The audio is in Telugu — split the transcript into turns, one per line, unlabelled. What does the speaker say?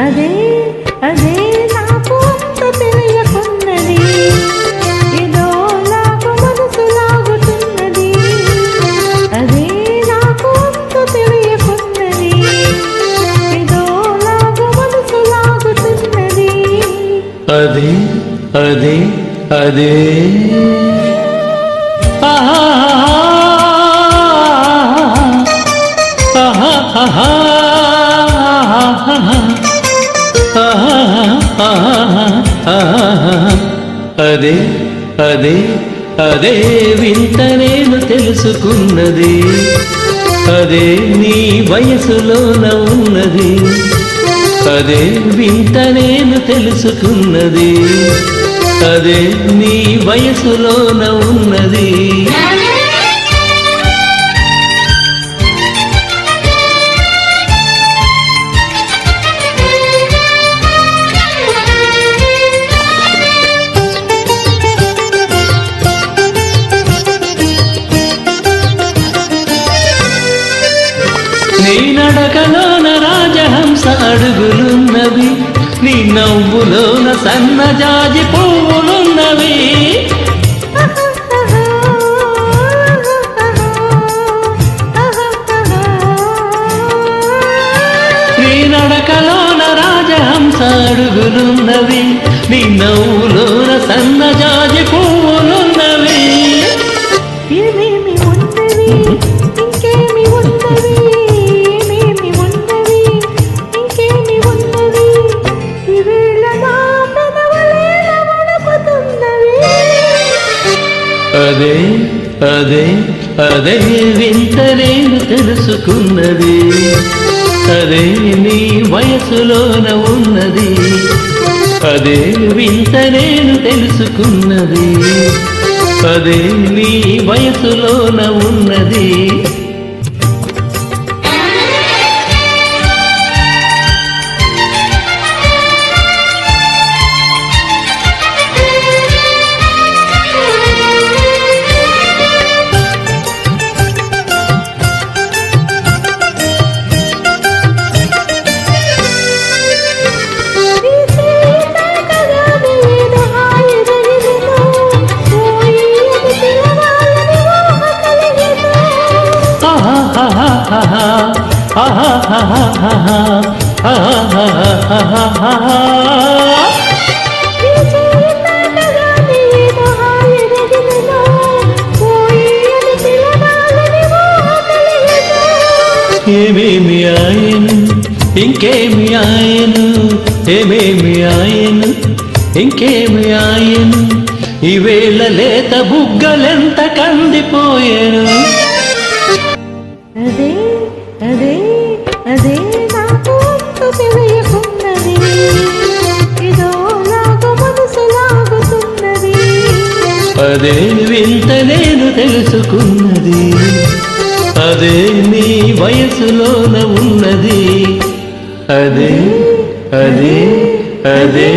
అదే అదే నాకు అంత తెలియకున్నది ఏదో నాకు మనసు లాగుతున్నది అదే నాకు అంత తెలియకున్నది ఏదో నాకు మనసు లాగుతున్నది
అదే అదే అదే ఆహా ఆహా ఆహా అదే అదే అదే వింత నేను తెలుసుకున్నది అదే నీ వయసులోన ఉన్నది అదే వింత నేను తెలుసుకున్నది అదే నీ వయసులోన ఉన్నది నీ నడకలోన రాజహంస అడుగులున్నవి నీ నవ్వులోన సన్నజాజి పువ్వులున్నవి నీ నడకలోన రాజహంస అడుగులున్నవి నీ నవ్వులోన సన్నజాజి పువ్వులున్నవి
ఏమేమి ఉన్నవి ఇంకేమి ఉన్నవి ఏమేమి ఉన్నవి ఇంకేమి ఉన్నవి ఈవేళ నా పెదవులేల వణుకుతున్నవి
అదే అదే అదే వింత నేను తెలుసుకున్నది అదే నీ వయసులోన ఉన్నది అదే వింత నేను తెలుసుకున్నది అదే నీ వయసులోన ఉన్నది ఏమేమి ఆయను ఇంకేమి ఆయను ఏమేమి ఆయను ఇంకేమి ఆయను ఈవేళ లేత బుగ్గలెంత కందిపోయాను
అదే అదే అదే నాకు అంత తెలియకున్నది ఏదో నాకు మనసు లాగుతున్నది
అదే వింత నేను తెలుసుకున్నది అదే నీ వయసులోన ఉన్నది అదే అదే అదే